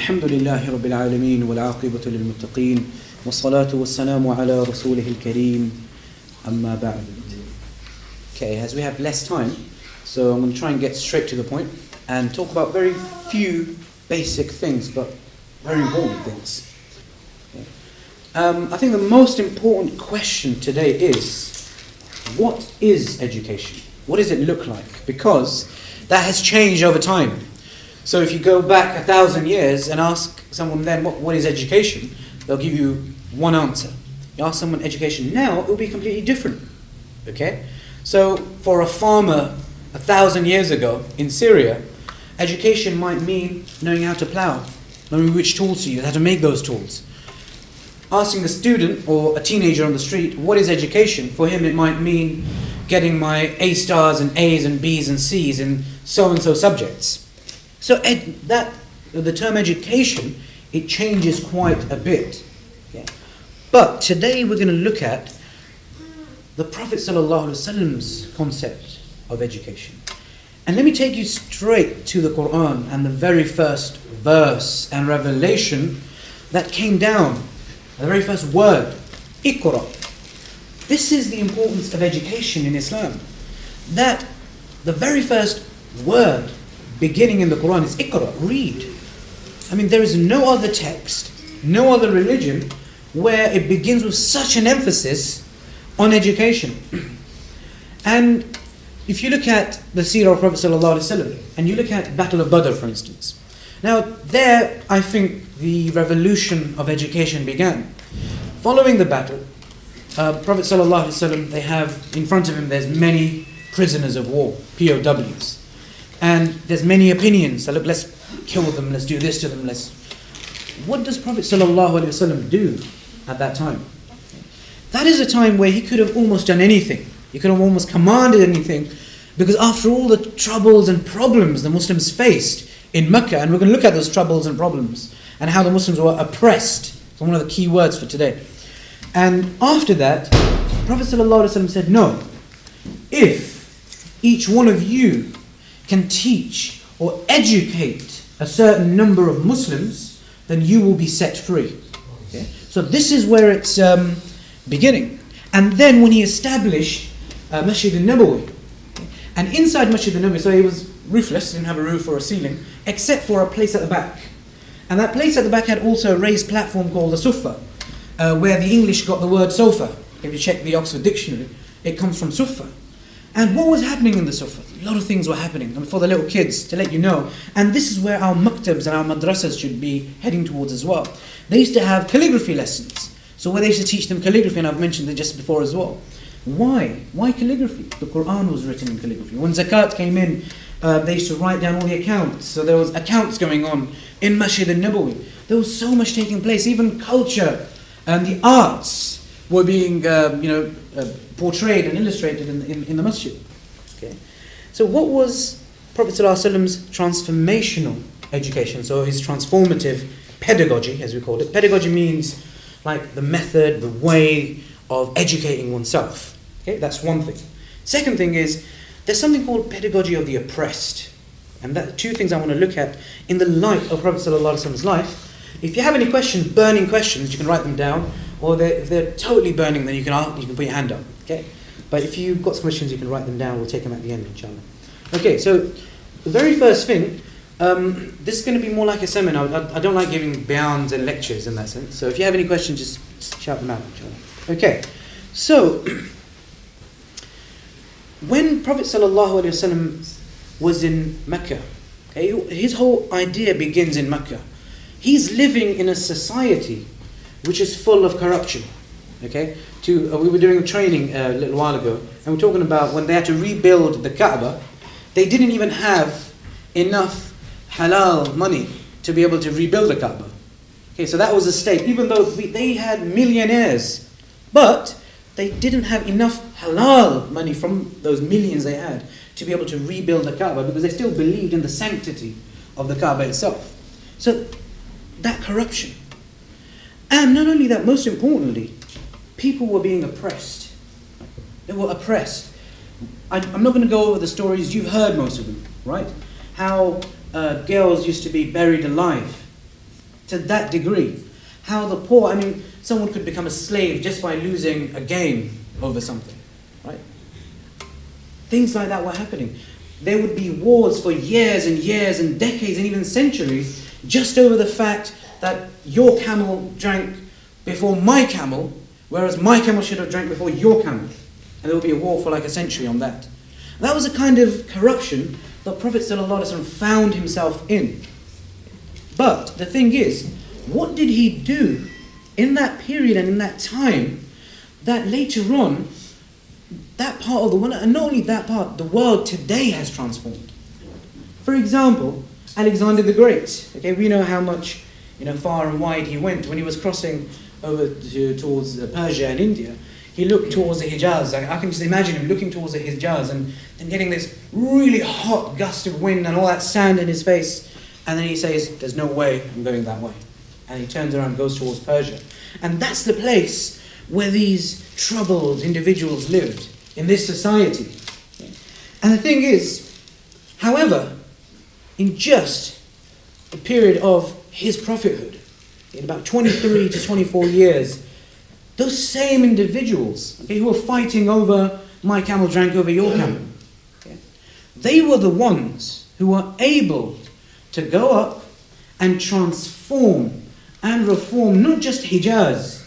الحمد لله رب العالمين والعاقبة للمتقين والصلاة والسلام على رسوله الكريم أما بعد. Okay, as we have less time, so I'm going to try and get straight to the point and talk about very few basic things, but very important things. Okay. I think the most important question today is, what is education? What does it look like? Because that has changed over time. So if you go back 1,000 years and ask someone then, what is education? They'll give you one answer. You ask someone education now, it will be completely different. Okay? So for a farmer 1,000 years ago in Syria, education might mean knowing how to plow, knowing which tools to use, how to make those tools. Asking a student or a teenager on the street, what is education? For him it might mean getting my A stars and A's and B's and C's in so-and-so subjects. So the term education, it changes quite a bit. Okay. But today we're going to look at the Prophet ﷺ's concept of education. And let me take you straight to the Quran and the very first verse and revelation that came down, the very first word, Iqra. This is the importance of education in Islam. That the very first word beginning in the Quran is Iqra, read. I mean, there is no other text, no other religion where it begins with such an emphasis on education. And if you look at the seerah of Prophet ﷺ, and you look at Battle of Badr, for instance, now there I think the revolution of education began. Following the battle, Prophet ﷺ, they have in front of him, there's many prisoners of war, POWs. And there's many opinions. So look, let's kill them, let's do this to them, What does Prophet ﷺ do at that time? That is a time where he could have almost done anything. He could have almost commanded anything. Because after all the troubles and problems the Muslims faced in Mecca, and we're going to look at those troubles and problems, and how the Muslims were oppressed. It's one of the key words for today. And after that, Prophet ﷺ said, no, if each one of you can teach or educate a certain number of Muslims, then you will be set free. Okay? So this is where it's beginning. And then when he established Masjid al-Nabawi, and inside Masjid al-Nabawi, so it was roofless, didn't have a roof or a ceiling, except for a place at the back. And that place at the back had also a raised platform called the Sufa, where the English got the word sofa. If you check the Oxford Dictionary, it comes from Sufa. And what was happening in the Sufa? A lot of things were happening. And for the little kids, to let you know, and this is where our maktabs and our madrasas should be heading towards as well. They used to have calligraphy lessons. So where they used to teach them calligraphy, and I've mentioned it just before as well. Why? Why calligraphy? The Quran was written in calligraphy. When zakat came in, they used to write down all the accounts. So there was accounts going on in Masjid al-Nabawi. There was so much taking place. Even culture and the arts were being portrayed and illustrated in the masjid. Okay. So what was Prophet ﷺ's transformational education? So his transformative pedagogy, as we called it. Pedagogy means like the method, the way of educating oneself. Okay, that's one thing. Second thing is, there's something called pedagogy of the oppressed. And that two things I want to look at in the light of Prophet ﷺ's life. If you have any questions, burning questions, you can write them down. Or if they're totally burning, then you can put your hand up. Okay? But if you've got some questions, you can write them down. We'll take them at the end, inshallah. Okay, so the very first thing, this is going to be more like a seminar. I don't like giving bayans and lectures in that sense. So if you have any questions, just shout them out, inshallah. Okay, so when Prophet ﷺ was in Mecca, okay, his whole idea begins in Mecca. He's living in a society which is full of corruption. Okay, we were doing a training a little while ago, and we're talking about when they had to rebuild the Kaaba, they didn't even have enough halal money to be able to rebuild the Kaaba. Okay, so that was a state. Even though they had millionaires, but they didn't have enough halal money from those millions they had to be able to rebuild the Kaaba, because they still believed in the sanctity of the Kaaba itself. So that corruption. And not only that, most importantly, people were being oppressed. They were oppressed. I'm not going to go over the stories, you've heard most of them, right? How girls used to be buried alive to that degree. How the poor, someone could become a slave just by losing a game over something, right? Things like that were happening. There would be wars for years and years and decades and even centuries just over the fact that your camel drank before my camel, whereas my camel should have drank before your camel. And there would be a war for like a century on that. That was a kind of corruption that Prophet ﷺ found himself in. But the thing is, what did he do in that period and in that time that later on, that part of the world, and not only that part, the world today has transformed? For example, Alexander the Great. Okay, we know how much far and wide he went when he was crossing over towards Persia and India. He looked towards the Hijaz. I can just imagine him looking towards the Hijaz and getting this really hot gust of wind and all that sand in his face. And then he says, there's no way I'm going that way. And he turns around and goes towards Persia. And that's the place where these troubled individuals lived, in this society. And the thing is, however, in just the period of his prophethood, in about 23 to 24 years, those same individuals, who were fighting over my camel drank over your camel, they were the ones who were able to go up and transform and reform not just Hijaz,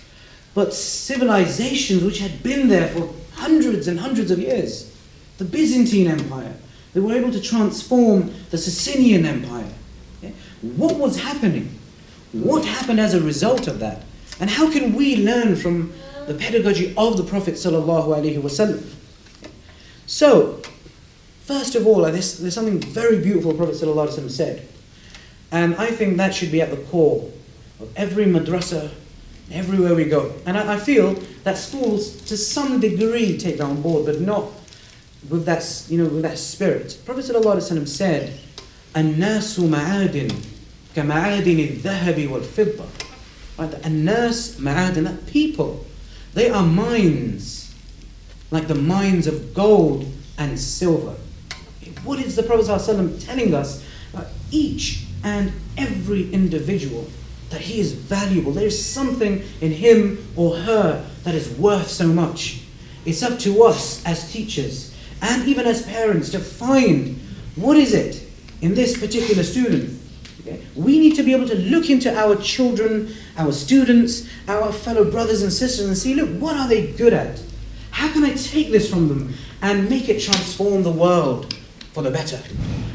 but civilizations which had been there for hundreds and hundreds of years. The Byzantine Empire. They were able to transform the Sasanian Empire. What was happening? What happened as a result of that? And how can we learn from the pedagogy of the Prophet ﷺ? So, first of all, there's something very beautiful the Prophet ﷺ said. And I think that should be at the core of every madrasa, everywhere we go. And I feel that schools, to some degree, take that on board, but not with that, with that spirit. Prophet ﷺ said, "An-nasu ma'adin, ka-ma'adin al-dhahabi wal-fidda." Right? An-nas ma'adin, that people, they are mines, like the mines of gold and silver. What is the Prophet ﷺ telling us? Each and every individual, that he is valuable. There is something in him or her that is worth so much. It's up to us as teachers and even as parents to find what is it in this particular student. Okay? We need to be able to look into our children, our students, our fellow brothers and sisters and see, look, what are they good at? How can I take this from them and make it transform the world for the better?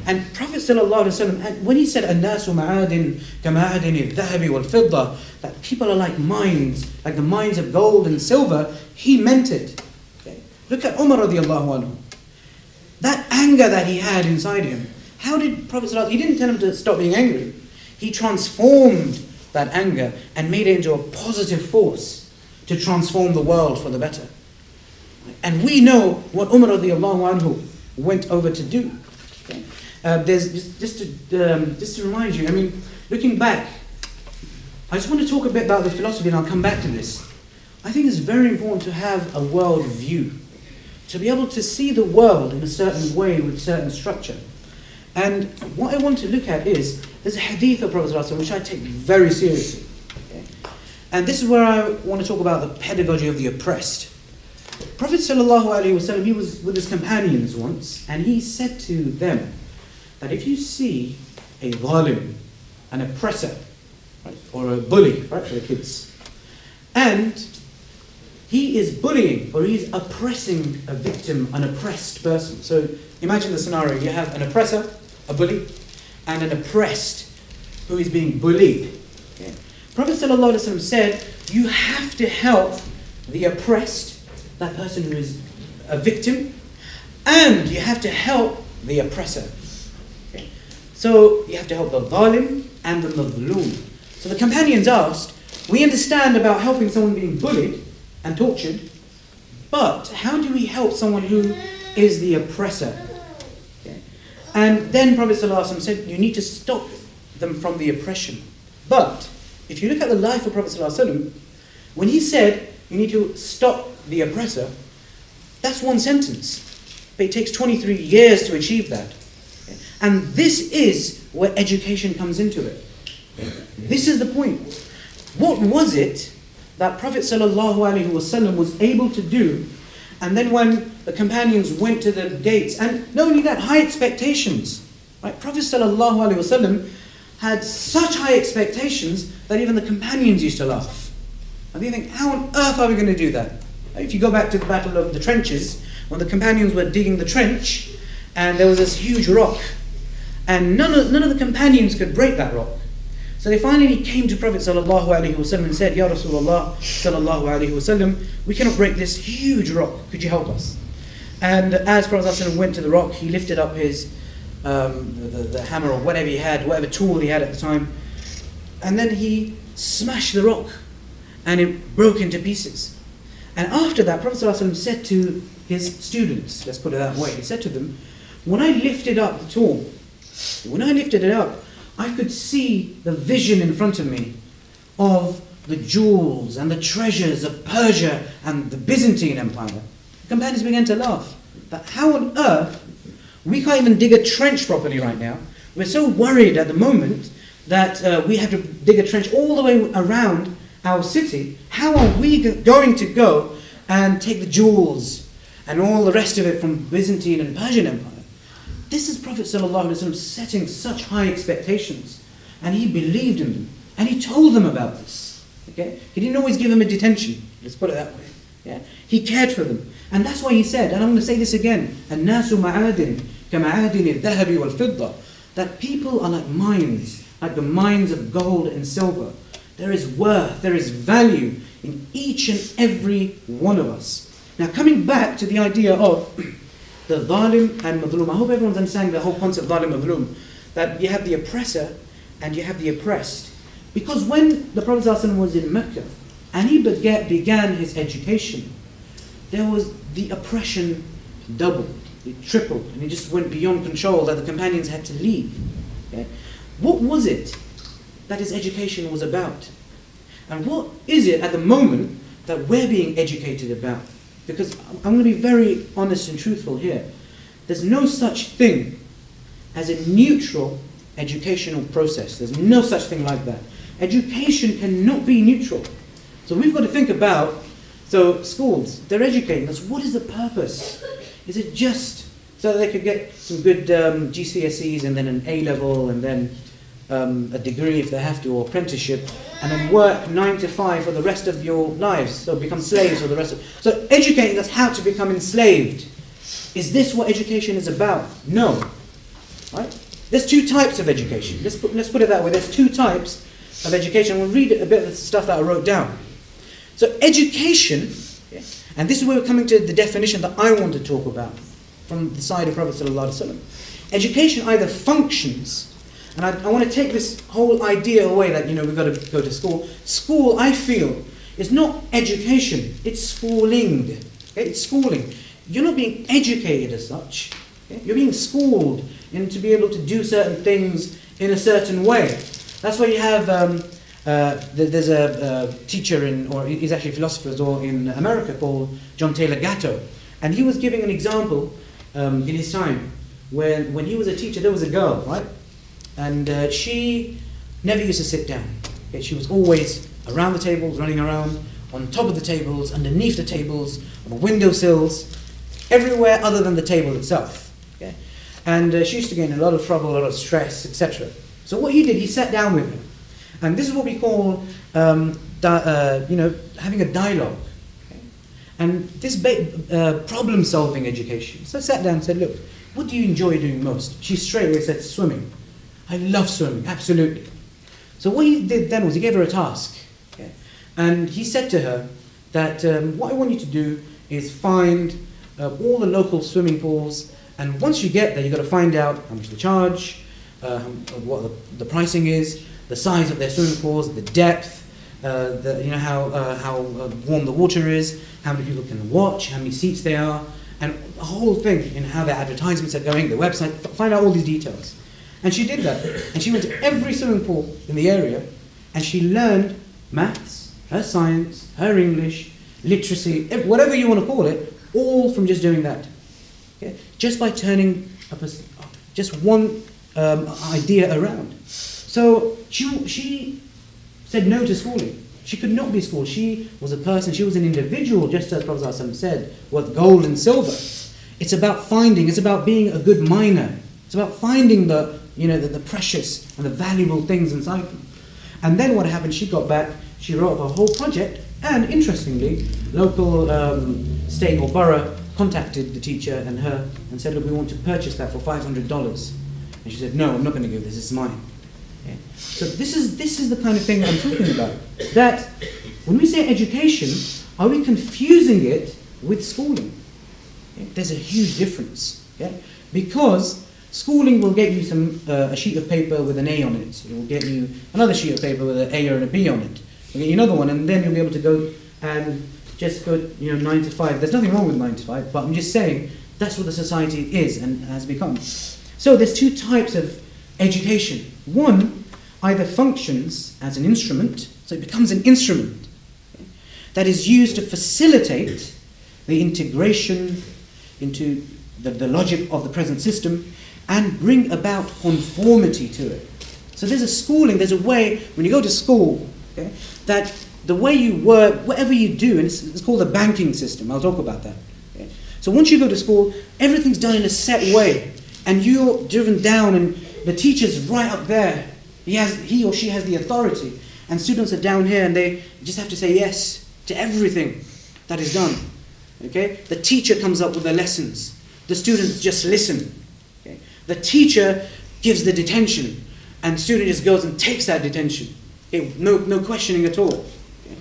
And Prophet ﷺ, when he said, "An-nasu ma'adin ka-ma'adin al-dhahabi wal-fidda," that people are like mines, like the mines of gold and silver, he meant it. Okay? Look at Umar radiallahu anhu. That anger that he had inside him, how did Prophet ﷺ, he didn't tell him to stop being angry. He transformed that anger and made it into a positive force to transform the world for the better. And we know what Umar radiallahu anhu went over to do. Okay? There's just to remind you, looking back, I just want to talk a bit about the philosophy and I'll come back to this. I think it's very important to have a world view, to be able to see the world in a certain way with certain structure. And what I want to look at is, there's a hadith of Prophet ﷺ which I take very seriously. Okay? And this is where I want to talk about the pedagogy of the oppressed. Prophet ﷺ, he was with his companions once, and he said to them that if you see a zalim, an oppressor, right, or a bully, right, for the kids, and he is bullying or he's oppressing a victim, an oppressed person. So imagine the scenario: you have an oppressor, a bully, and an oppressed who is being bullied. Okay? Prophet ﷺ said, you have to help the oppressed, that person who is a victim, and you have to help the oppressor. Okay? So you have to help the zalim and the mazloom. So the companions asked, we understand about helping someone being bullied and tortured, but how do we help someone who is the oppressor? Okay? And then Prophet ﷺ said, you need to stop them from the oppression. But if you look at the life of Prophet ﷺ, when he said you need to stop the oppressor, that's one sentence. But it takes 23 years to achieve that. Okay? And this is where education comes into it. Okay? This is the point. What was it that Prophet ﷺ was able to do? And then when the companions went to the gates, and not only that, high expectations. Right? Prophet ﷺ had such high expectations that even the companions used to laugh. And they think, how on earth are we going to do that? If you go back to the Battle of the Trenches, when the companions were digging the trench, and there was this huge rock, and none of the companions could break that rock. So they finally came to Prophet ﷺ and said, Ya Rasulullah ﷺ, we cannot break this huge rock, could you help us? And as Prophet ﷺ went to the rock, he lifted up his the hammer or whatever he had, whatever tool he had at the time, and then he smashed the rock, and it broke into pieces. And after that, Prophet ﷺ said to his students, let's put it that way, he said to them, when I lifted up the tool, when I lifted it up, I could see the vision in front of me of the jewels and the treasures of Persia and the Byzantine Empire. The companions began to laugh. That how on earth, we can't even dig a trench properly right now. We're so worried at the moment that we have to dig a trench all the way around our city. How are we going to go and take the jewels and all the rest of it from Byzantine and Persian Empire? This is Prophet ﷺ setting such high expectations, and he believed in them, and he told them about this. Okay, he didn't always give them a detention. Let's put it that way. Yeah, he cared for them, and that's why he said, and I'm going to say this again: "النَّاسُ مَعَادٍ كَمَعَادِنِ الذَّهَبِ وَالْفِضَّةِ." That people are like mines, like the mines of gold and silver. There is worth, there is value in each and every one of us. Now, coming back to the idea of the zalim and madlum. I hope everyone's understanding the whole concept of zalim and madlum. That you have the oppressor and you have the oppressed. Because when the Prophet ﷺ was in Mecca and he began his education, there was the oppression doubled, it tripled, and it just went beyond control that the companions had to leave. Okay? What was it that his education was about? And what is it at the moment that we're being educated about? Because I'm going to be very honest and truthful here. There's no such thing as a neutral educational process. There's no such thing like that. Education cannot be neutral. So we've got to think about, so schools, they're educating us. What is the purpose? Is it just so that they could get some good GCSEs and then an A-level and then a degree if they have to, or apprenticeship, and then work 9 to 5 for the rest of your lives, so become slaves for the rest of... So educating us how to become enslaved. Is this what education is about? No. Right? There's two types of education. Let's put it that way. There's two types of education. We'll read a bit of the stuff that I wrote down. So education, okay, and this is where we're coming to the definition that I want to talk about from the side of Prophet ﷺ. Education either functions, and I want to take this whole idea away that, we've got to go to school. School, I feel, is not education, it's schooling. Okay? It's schooling. You're not being educated as such. Okay? You're being schooled to be able to do certain things in a certain way. That's why you have, there's a teacher or he's actually a philosopher in America called John Taylor Gatto. And he was giving an example in his time. When he was a teacher, there was a girl, right? And she never used to sit down. Okay? She was always around the tables, running around, on top of the tables, underneath the tables, on the windowsills, everywhere other than the table itself. Okay? And she used to get in a lot of trouble, a lot of stress, etc. So what he did, he sat down with her. And this is what we call, having a dialogue. Okay? And this problem-solving education. So I sat down and said, look, what do you enjoy doing most? She straight away said, swimming. I love swimming, absolutely. So what he did then was he gave her a task. Okay? And he said to her that what I want you to do is find all the local swimming pools, and once you get there, you've got to find out how much they charge, what the pricing is, the size of their swimming pools, the depth, how warm the water is, how many people can watch, how many seats there are, and the whole thing, and how their advertisements are going, their website, find out all these details. And she did that. And she went to every swimming pool in the area, and she learned maths, her science, her English, literacy, whatever you want to call it, all from just doing that. Okay? Just by turning just one idea around. So she said no to schooling. She could not be schooled. She was a person, she was an individual, just as Prophet ﷺ said, worth gold and silver. It's about finding, it's about being a good miner. It's about finding the precious and the valuable things inside them. And then what happened, she got back, she wrote up a whole project, and interestingly, local state or borough contacted the teacher and her and said, look, we want to purchase that for $500. And she said, no, I'm not going to give this, it's mine. Okay. So this is the kind of thing that I'm talking about. That when we say education, are we confusing it with schooling? Okay. There's a huge difference. Okay. Because schooling will get you a sheet of paper with an A on it. It will get you another sheet of paper with an A or a B on it. It'll get you another one, and then you'll be able to go and just go 9 to 5. There's nothing wrong with 9 to 5, but I'm just saying that's what the society is and has become. So there's two types of education. One either functions as an instrument, so it becomes an instrument that is used to facilitate the integration into the logic of the present system and bring about conformity to it. So there's a schooling, there's a way, when you go to school, okay, that the way you work, whatever you do, and it's called the banking system, I'll talk about that. Okay. So once you go to school, everything's done in a set way, and you're driven down, and the teacher's right up there. He or she has the authority, and students are down here, and they just have to say yes to everything that is done. Okay? The teacher comes up with the lessons. The students just listen. Okay? The teacher gives the detention, and the student just goes and takes that detention. Okay? No questioning at all. Okay?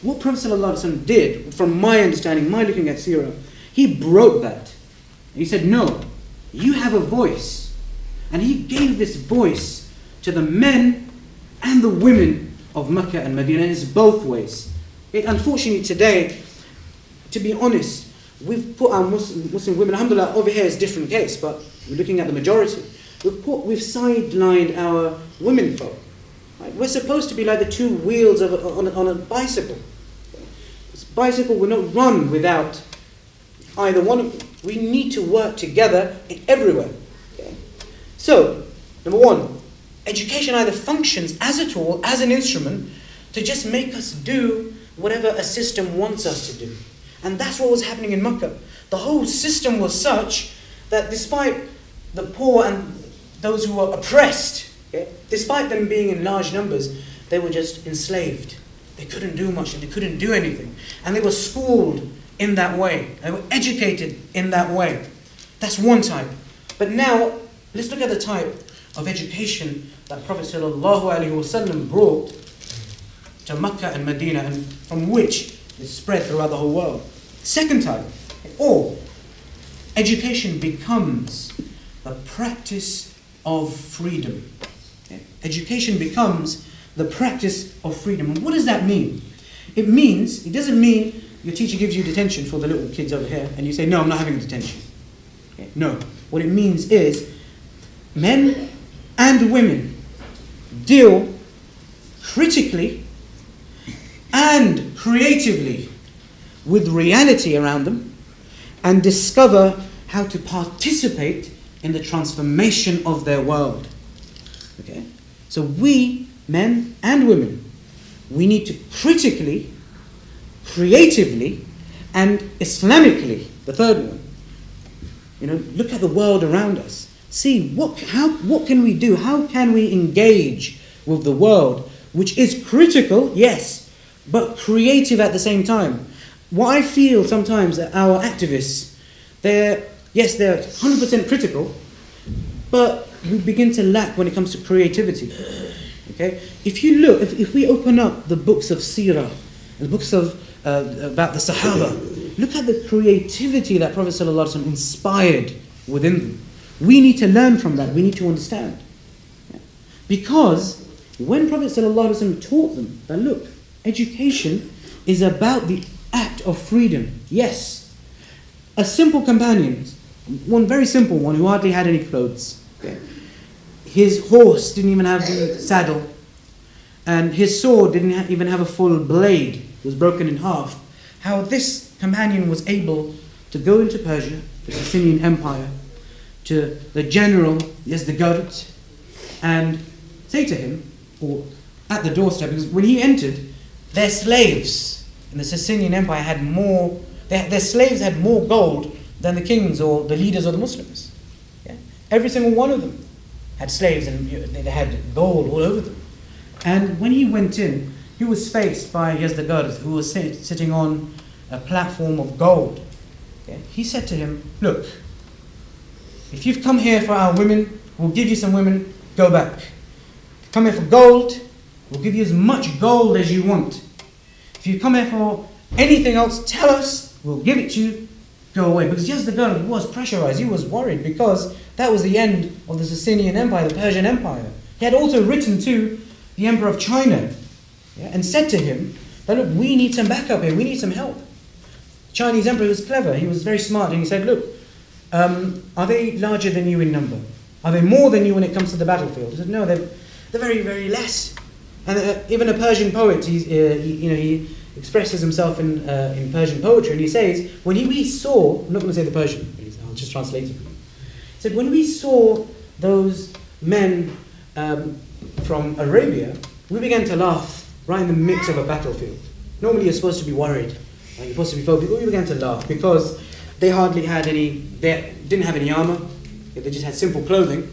What Prophet ﷺ did, from my understanding, my looking at Sirah, he broke that. He said, no, you have a voice. And he gave this voice to the men and the women of Mecca and Medina, and it's both ways. Unfortunately today, to be honest, we've put our Muslim women, alhamdulillah, over here is a different case, but we're looking at the majority. We've sidelined our women folk. Right? We're supposed to be like the two wheels on a bicycle. This bicycle will not run without either one of them. We need to work together everywhere. Okay? So, number one, education either functions as a tool, as an instrument, to just make us do whatever a system wants us to do. And that's what was happening in Mecca. The whole system was such that despite the poor and those who were oppressed, okay, despite them being in large numbers, they were just enslaved. They couldn't do much, and they couldn't do anything. And they were schooled in that way. They were educated in that way. That's one type. But now, let's look at the type of education that Prophet ﷺ brought to Mecca and Medina, and from which it spread throughout the whole world. Second type, or education becomes the practice of freedom. Okay? Education becomes the practice of freedom. And what does that mean? It doesn't mean your teacher gives you detention for the little kids over here, and you say, no, I'm not having a detention. Okay? No. What it means is, men and women deal critically and creatively with reality around them and discover how to participate in the transformation of their world. Okay? So we, men and women, we need to critically, creatively, and Islamically, the third one, look at the world around us. See, what can we do? How can we engage with the world, which is critical, yes, but creative at the same time? What I feel sometimes that our activists, they're 100% critical, but we begin to lack when it comes to creativity. Okay? If you look, if we open up the books of Sirah, the books of about the Sahaba, look at the creativity that Prophet ﷺ inspired within them. We need to learn from that. We need to understand. Because when Prophet ﷺ taught them that, look, education is about the act of freedom. Yes. A simple companion, one very simple one who hardly had any clothes. Okay. His horse didn't even have the saddle. And his sword didn't even have a full blade. It was broken in half. How this companion was able to go into Persia, the Sasanian Empire, to the general, the Gurt, and say to him, or at the doorstep, because when he entered, their slaves in the Sassanian Empire had more, their slaves had more gold than the kings or the leaders of the Muslims. Yeah? Every single one of them had slaves, and they had gold all over them. And when he went in, he was faced by Yazdagard, who was sitting on a platform of gold. Yeah? He said to him, look, if you've come here for our women, we'll give you some women, go back. If you come here for gold, we'll give you as much gold as you want. If you come here for anything else, tell us, we'll give it to you, go away. Because Yazdagard was pressurized, he was worried, because that was the end of the Sassanian Empire, the Persian Empire. He had also written to the Emperor of China, yeah, and said to him that, look, we need some backup here, we need some help. The Chinese emperor was clever, he was very smart, and he said, look, are they larger than you in number? Are they more than you when it comes to the battlefield? He said, no, they're very, very less. And even a Persian poet, he expresses himself in Persian poetry, and he says, when we saw, I'm not going to say the Persian, I'll just translate it for you. He said, when we saw those men from Arabia, we began to laugh right in the midst of a battlefield. Normally you're supposed to be worried, you're supposed to be focused, but we began to laugh because they hardly had they didn't have any armor, they just had simple clothing.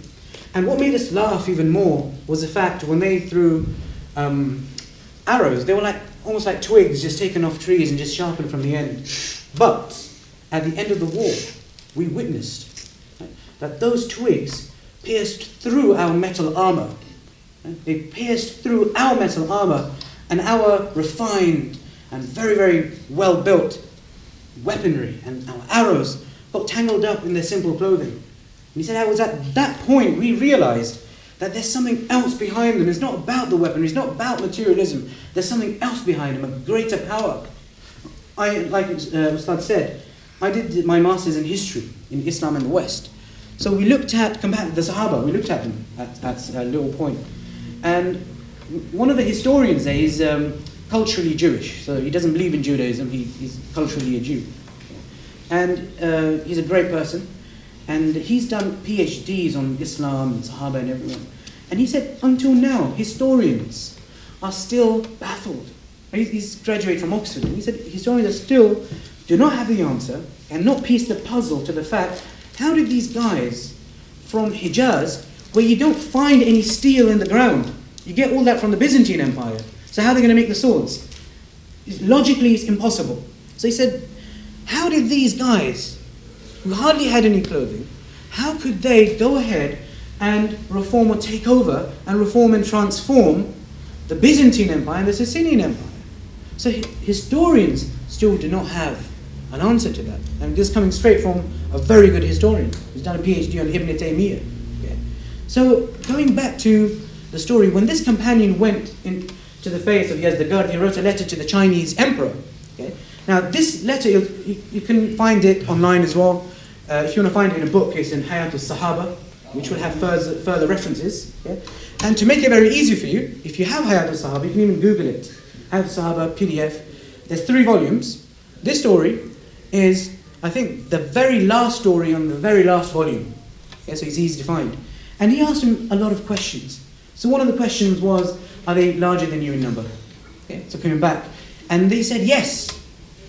And what made us laugh even more was the fact when they threw arrows, they were almost like twigs just taken off trees and just sharpened from the end. But at the end of the war, we witnessed that those twigs pierced through our metal armor. They pierced through our metal armor and our refined and very, very well-built weaponry, and our arrows got tangled up in their simple clothing. And he said it was at that point we realized that there's something else behind them. It's not about the weaponry, it's not about materialism. There's something else behind them, a greater power. Like Ustad said, I did my master's in history in Islam in the West. So we looked at the Sahaba, we looked at them at a little point. And one of the historians there is culturally Jewish, so he doesn't believe in Judaism, he's culturally a Jew. And he's a great person, and he's done PhDs on Islam and Sahaba and everyone. And he said, until now, historians are still baffled. He's graduated from Oxford, and he said historians still do not have the answer and not piece the puzzle to the fact, how did these guys from Hijaz, where you don't find any steel in the ground, you get all that from the Byzantine Empire, so how are they going to make the swords? Logically, it's impossible. So he said, how did these guys, who hardly had any clothing, how could they go ahead and reform or take over and reform and transform the Byzantine Empire and the Sassanian Empire? So historians still do not have an answer to that. And this is coming straight from a very good historian who's done a PhD on Ibn Taymiyyah. Okay? So going back to the story, when this companion went into the face of Yazdagard, he wrote a letter to the Chinese emperor. Okay? Now this letter, you can find it online as well. If you want to find it in a book, it's in Hayat al-Sahaba, which will have further references. Okay? And to make it very easy for you, if you have Hayat al-Sahaba, you can even Google it. Hayat al-Sahaba PDF. There's 3 volumes. This story is, I think, the very last story on the very last volume. Okay, so it's easy to find. And he asked him a lot of questions. So one of the questions was, are they larger than you in number? Okay, so coming back. And they said yes.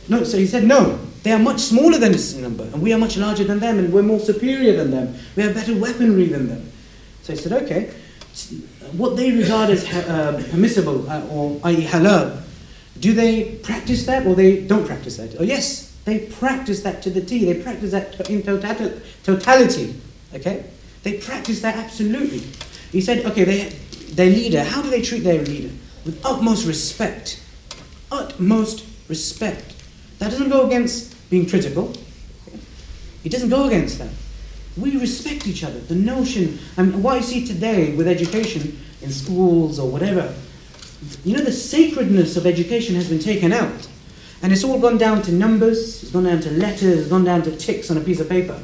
No, so he said no. They are much smaller than us in number, and we are much larger than them, and we're more superior than them. We have better weaponry than them. So he said, okay, what they regard as permissible, or i.e. halal, do they practice that or they don't practice that? Oh yes, they practice that to the T. They practice that in totality. Okay? They practice that absolutely. He said, okay, their leader, how do they treat their leader? With utmost respect. Utmost respect. That doesn't go against being critical. It doesn't go against that. We respect each other. The notion, and what I see today with education in schools or whatever, the sacredness of education has been taken out. And it's all gone down to numbers, it's gone down to letters, it's gone down to ticks on a piece of paper.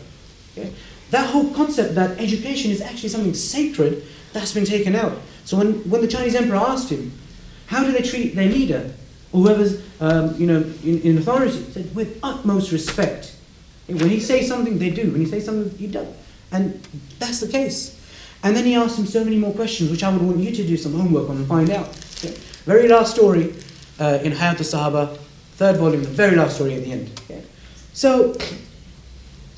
Okay? That whole concept that education is actually something sacred, that's been taken out. So when the Chinese emperor asked him, how do they treat their leader, or whoever's in authority, he said, with utmost respect. When he says something, they do. When he says something, he does. And that's the case. And then he asked him so many more questions, which I would want you to do some homework on and find out. Okay? Very last story in Hayat al-Sahaba, 3rd volume, the very last story at the end. Okay? So,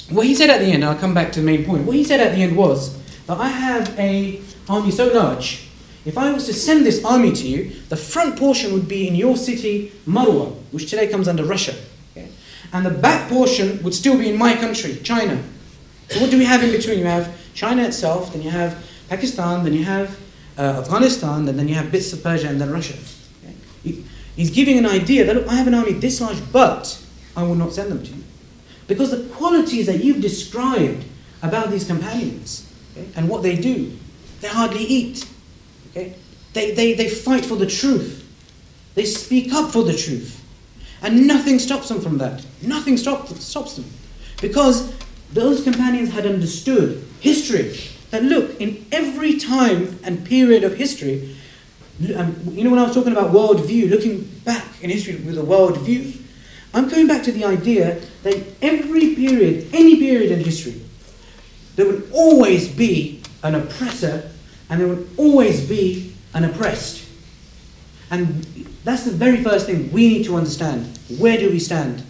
what he said at the end, I'll come back to the main point. What he said at the end was that I have an army so large, if I was to send this army to you, the front portion would be in your city, Marwa, which today comes under Russia. Okay? And the back portion would still be in my country, China. So what do we have in between? You have China itself, then you have Pakistan, then you have Afghanistan, and then you have bits of Persia, and then Russia. Okay? He's giving an idea that, look, I have an army this large, but I will not send them to you. Because the qualities that you've described about these companions, okay, and what they do, they hardly eat. Okay? They fight for the truth. They speak up for the truth. And nothing stops them from that. Nothing stops them. Because those companions had understood history. That look, in every time and period of history, you know, when I was talking about world view, looking back in history with a world view, I'm coming back to the idea that every period, any period in history, there will always be an oppressor and there will always be an oppressed. And that's the very first thing we need to understand. Where do we stand?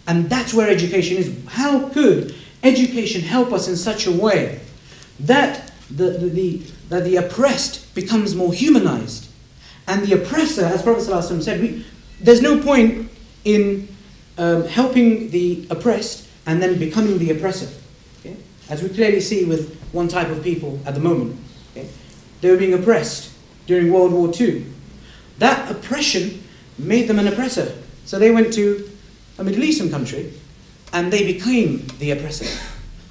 And that's where education is. How could education help us in such a way that the oppressed becomes more humanized? And the oppressor, as Prophet ﷺ said, there's no point in helping the oppressed and then becoming the oppressor. Okay? As we clearly see with one type of people at the moment. Okay? They were being oppressed during World War II. That oppression made them an oppressor. So they went to a Middle Eastern country and they became the oppressor.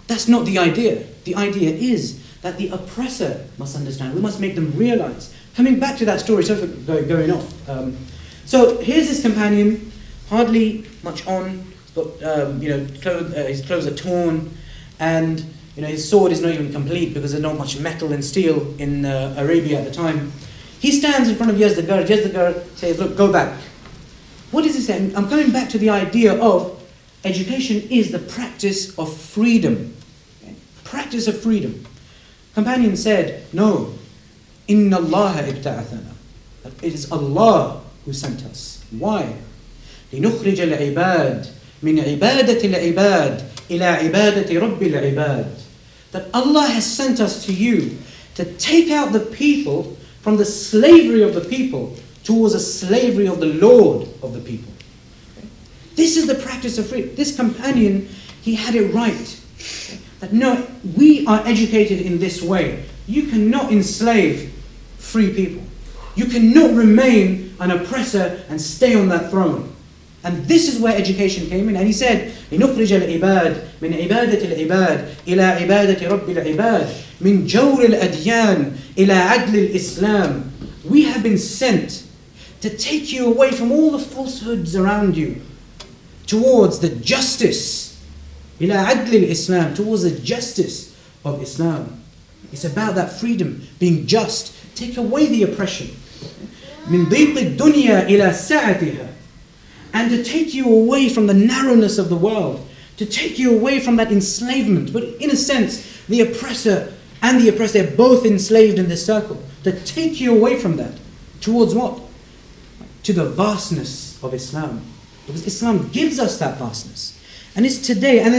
That's not the idea. The idea is that the oppressor must understand. We must make them realize. Coming back to that story, so for going off. So here's his companion, hardly much on, but his clothes are torn, and his sword is not even complete because there's not much metal and steel in Arabia at the time. He stands in front of Yazdagar. Yazdagar says, "Look, go back." What does he say? I'm coming back to the idea of education is the practice of freedom. Okay? Practice of freedom. Companion said, "No, Inna Allah ibta'athana." It is Allah who sent us. Why? لِنُخْرِجَ الْعِبَادِ مِنْ عِبَادَةِ الْعِبَادِ إِلَىٰ عِبَادَةِ رَبِّ الْعِبَادِ. That Allah has sent us to you to take out the people from the slavery of the people towards the slavery of the Lord of the people. Okay? This is the practice of freedom. This companion, he had it right. Okay? That no, we are educated in this way. You cannot enslave free people. You cannot remain an oppressor and stay on that throne. And this is where education came in. And he said, لِنُخْرِجَ الْعِبَادِ مِنْ عِبَادَةِ الْعِبَادِ إِلَىٰ عِبَادَةِ رَبِّ الْعِبَادِ مِنْ جَوْرِ الْأَدْيَانِ إِلَىٰ عَدْلِ الْإِسْلَامِ. We have been sent to take you away from all the falsehoods around you towards the justice. إِلَىٰ عَدْلِ الْإِسْلَامِ, towards the justice of Islam. It's about that freedom, being just. Take away the oppression. مِنْ ضِيقِ الدُّنْيَا إِلَىٰ سَعَتِهَا. And to take you away from the narrowness of the world, to take you away from that enslavement. But in a sense, the oppressor and the oppressed, they're both enslaved in this circle. To take you away from that, towards what? To the vastness of Islam. Because Islam gives us that vastness. And it's today, and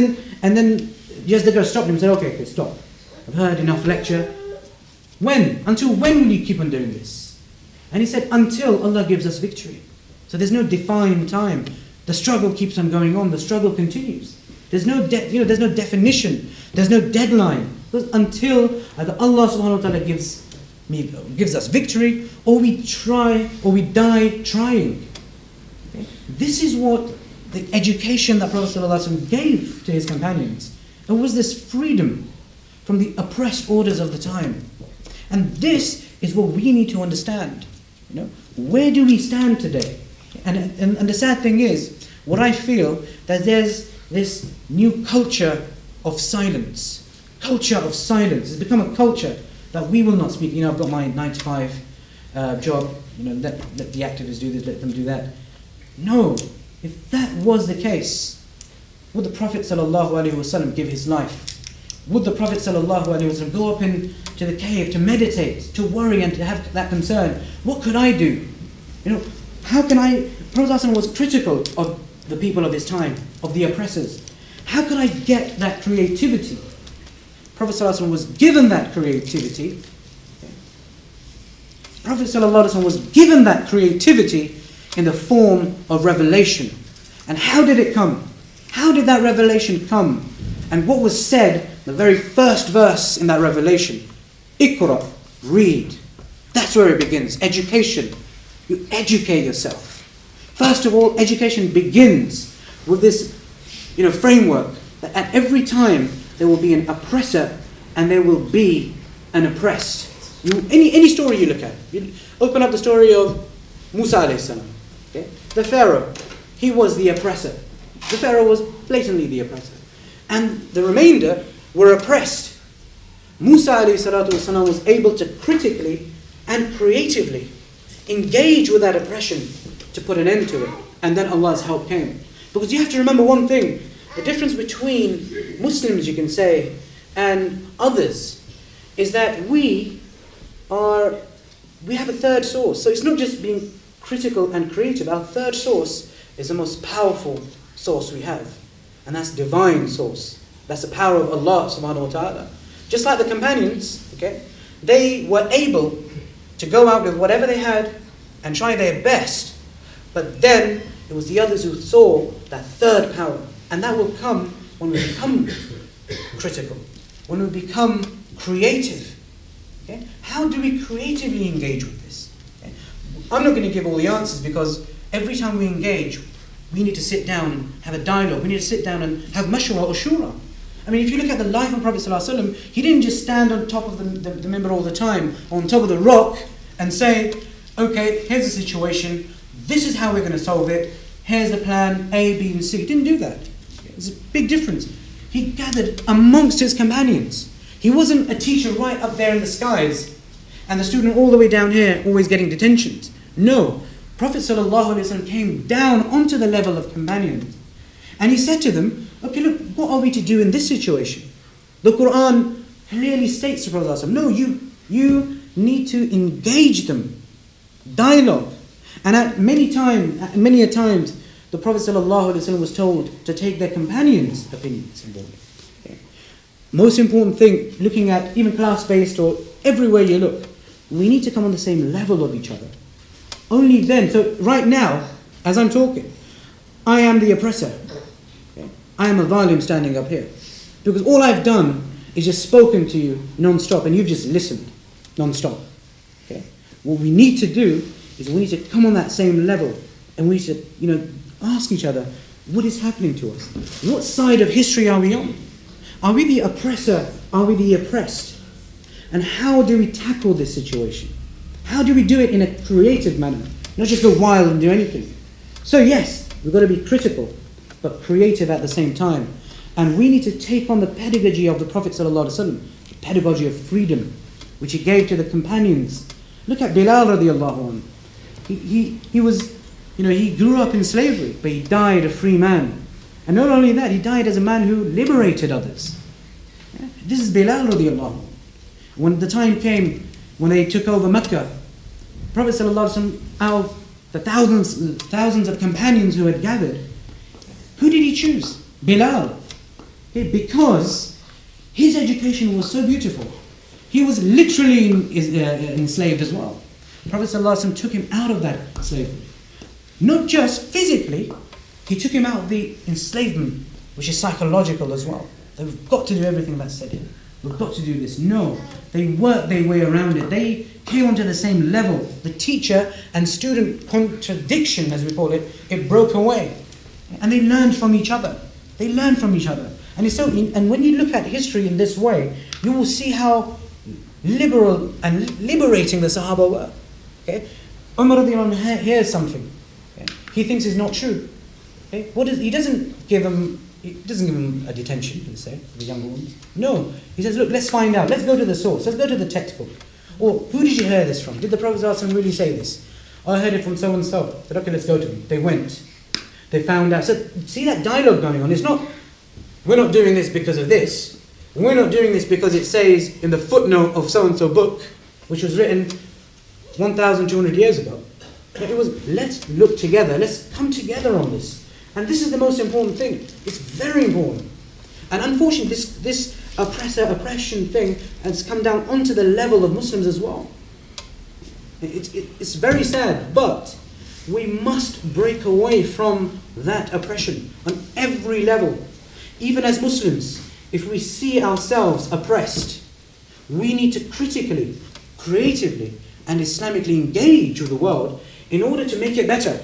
then Yazdagar stopped him and said, okay, stop. I've heard enough lecture. When? Until when will you keep on doing this? And he said, until Allah gives us victory. So there's no defined time. The struggle keeps on going on. The struggle continues. There's no there's no definition. There's no deadline. Until either Allah subhanahu wa ta'ala gives us victory, or we try, or we die trying. Okay? This is what the education that Prophet ﷺ gave to his companions. It was this freedom from the oppressed orders of the time. And this is what we need to understand. Where do we stand today? And the sad thing is, what I feel, that there's this new culture of silence. Culture of silence. It's become a culture that we will not speak. I've got my 9-to-5 job. Let the activists do this, let them do that. No. If that was the case, would the Prophet ﷺ give his life? would the Prophet ﷺ go up into the cave to meditate, to worry and to have that concern. What could I do? How can I... Prophet ﷺ was critical of the people of his time, of the oppressors. How could I get that creativity? Prophet ﷺ was given that creativity. Prophet ﷺ was given that creativity in the form of revelation. And how did it come? How did that revelation come? And what was said, the very first verse in that revelation, Iqra, read. That's where it begins. Education. You educate yourself. First of all, education begins with this framework that at every time there will be an oppressor and there will be an oppressed. Any story you look at, you open up the story of Musa alayhi salam. Okay? The Pharaoh, he was the oppressor. The Pharaoh was blatantly the oppressor. And the remainder were oppressed. Musa alayhi salatu wasalam was able to critically and creatively engage with that oppression to put an end to it. And then Allah's help came. Because you have to remember one thing. The difference between Muslims, you can say, and others is that we have a third source. So it's not just being critical and creative. Our third source is the most powerful source we have. And that's divine source. That's the power of Allah subhanahu wa ta'ala. Just like the companions, okay, they were able to go out with whatever they had and try their best. But then it was the others who saw that third power. And that will come when we become critical, when we become creative. Okay? How do we creatively engage with this? Okay? I'm not going to give all the answers because every time we engage, we need to sit down and have a dialogue. We need to sit down and have mashwara or shura. I mean, if you look at the life of Prophet ﷺ, he didn't just stand on top of the member all the time, on top of the rock, and say, okay, here's the situation, this is how we're going to solve it, here's the plan A, B, and C. He didn't do that. There's a big difference. He gathered amongst his companions. He wasn't a teacher right up there in the skies, and the student all the way down here, always getting detentions. No. Prophet ﷺ came down onto the level of companions. And he said to them, okay, look, what are we to do in this situation? The Quran clearly states to Prophet ﷺ, no, you need to engage them. Dialogue. And at many a times, the Prophet ﷺ was told to take their companions' opinions on board. Okay. Most important thing, looking at even class-based or everywhere you look, we need to come on the same level of each other. Only then, so right now, as I'm talking, I am the oppressor. Okay? I am a zalim standing up here. Because all I've done is just spoken to you non-stop and you've just listened non-stop. Okay? What we need to do is we need to come on that same level and we should, ask each other, what is happening to us? What side of history are we on? Are we the oppressor? Are we the oppressed? And how do we tackle this situation? How do we do it in a creative manner? Not just go wild and do anything. So yes, we've got to be critical, but creative at the same time. And we need to take on the pedagogy of the Prophet ﷺ, the pedagogy of freedom, which he gave to the companions. Look at Bilal radiallahu anhu. He was, he grew up in slavery, but he died a free man. And not only that, he died as a man who liberated others. Yeah? This is Bilal radiallahu anhu. When the time came, when they took over Mecca, Prophet ﷺ, out of the thousands of companions who had gathered, who did he choose? Bilal. Okay, because his education was so beautiful. He was literally enslaved as well. Prophet ﷺ took him out of that slavery. Not just physically, he took him out of the enslavement, which is psychological as well. They've got to do everything that's said here. We've got to do this. No, they worked their way around it. They came onto the same level. The teacher and student contradiction, as we call it, it broke away. And they learned from each other. They learned from each other. And it's so. And when you look at history in this way, you will see how liberal and liberating the Sahaba were. Okay? Umar radiallahu anhu hears something. Okay? He thinks it's not true. Okay? He doesn't give him a detention, let's say, for the younger ones. No. He says, look, let's find out. Let's go to the source. Let's go to the textbook. Or, who did you hear this from? Did the Prophet ﷺ really say this? Oh, I heard it from so-and-so. I said, okay, let's go to them. They went. They found out. So, see that dialogue going on. It's not, we're not doing this because of this. We're not doing this because it says in the footnote of so-and-so book, which was written 1,200 years ago. It was, let's look together, let's come together on this. And this is the most important thing. It's very important. And unfortunately, this oppression thing has come down onto the level of Muslims as well. It's very sad, but we must break away from that oppression on every level. Even as Muslims, if we see ourselves oppressed, we need to critically, creatively, and Islamically engage with the world in order to make it better.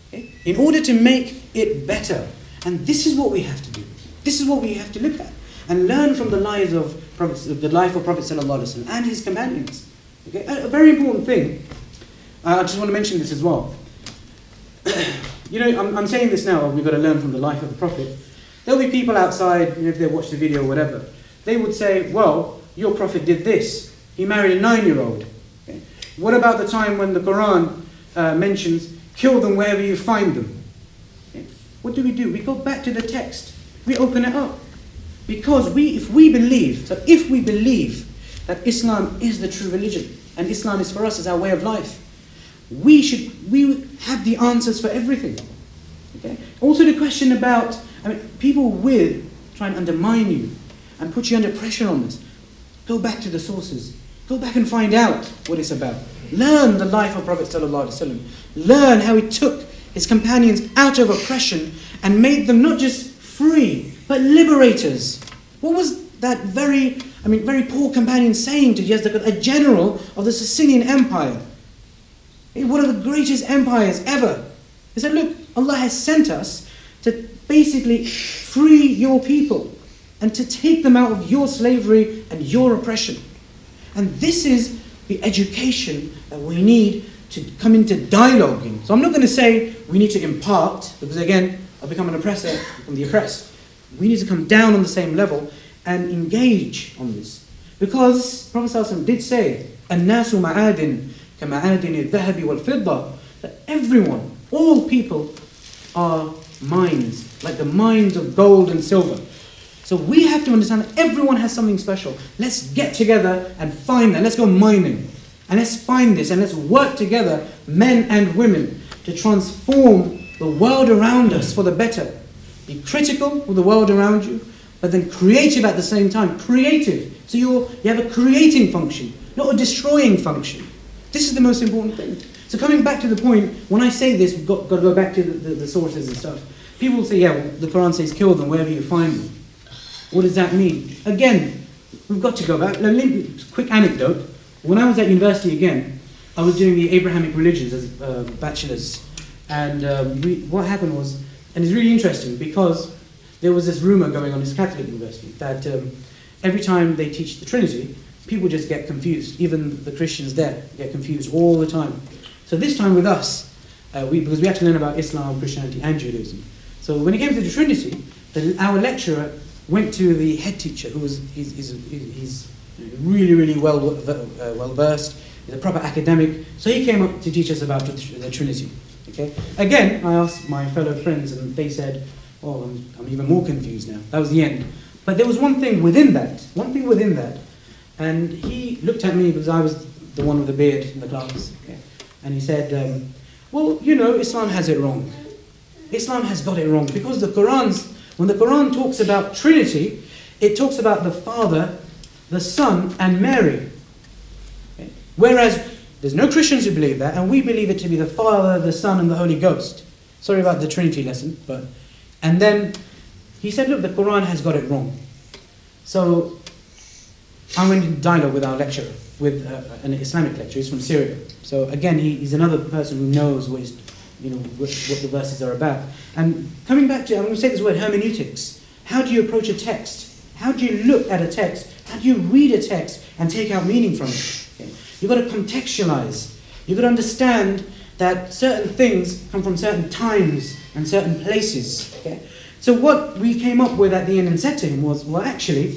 Okay? In order to make it better. And this is what we have to do. This is what we have to look at. And learn from the life of Prophet ﷺ and his companions. Okay? A very important thing. I just want to mention this as well. You know, I'm saying this now, we've got to learn from the life of the Prophet. There'll be people outside, if they watch the video or whatever, they would say, well, your Prophet did this. He married a 9-year-old. Okay? What about the time when the Quran mentions, kill them wherever you find them? Okay? What do? We go back to the text. We open it up. Because if we believe that Islam is the true religion, and Islam is for us as our way of life, we have the answers for everything. Okay? Also the question about, people will try and undermine you and put you under pressure on this. Go back to the sources. Go back and find out what it's about. Learn the life of Prophet ﷺ. Learn how he took his companions out of oppression and made them not just free, but liberators. What was that very poor companion saying to Yazdaqad, a general of the Sicilian Empire? One of the greatest empires ever. He said, look, Allah has sent us to basically free your people and to take them out of your slavery and your oppression. And this is the education that we need to come into dialogue in. So I'm not going to say we need to impart, because again, I'll become an oppressor from the oppressed. We need to come down on the same level and engage on this. Because Prophet ﷺ did say, الناس معادن كمعادن الذهب والفضة, that everyone, all people are mines, like the mines of gold and silver. So we have to understand that everyone has something special. Let's get together and find that. Let's go mining. And let's find this and let's work together, men and women, to transform the world around us for the better. Be critical of the world around you, but then creative at the same time. Creative. So you have a creating function, not a destroying function. This is the most important thing. So coming back to the point, when I say this, we've got to go back to the sources and stuff. People will say, yeah, well, the Quran says kill them wherever you find them. What does that mean? Again, we've got to go back. Let me, quick anecdote. When I was at university again, I was doing the Abrahamic religions as bachelor's. And what happened was, and it's really interesting because there was this rumor going on in this Catholic university that every time they teach the Trinity, people just get confused. Even the Christians there get confused all the time. So this time with us, because we had to learn about Islam, Christianity and Judaism. So when it came to the Trinity, our lecturer went to the head teacher, who was he's really well versed. He's a proper academic. So he came up to teach us about the Trinity. Okay. Again, I asked my fellow friends, and they said, "Oh, I'm even more confused now." That was the end. But there was one thing within that, and he looked at me because I was the one with the beard in the class. Okay. And he said, "Well, you know, Islam has it wrong. Islam has got it wrong because when the Quran talks about Trinity, it talks about the Father, the Son, and Mary. Okay? Whereas there's no Christians who believe that, and we believe it to be the Father, the Son, and the Holy Ghost." Sorry about the Trinity lesson, and then he said, "Look, the Quran has got it wrong." So I went in dialogue with our lecturer, with an Islamic lecturer. He's from Syria. So again, he's another person who knows what the verses are about. And coming back to, I'm going to say this word, hermeneutics. How do you approach a text? How do you look at a text? How do you read a text and take out meaning from it? Okay. You've got to contextualize. You've got to understand that certain things come from certain times and certain places. Okay. So what we came up with at the end and said to him was, well, actually,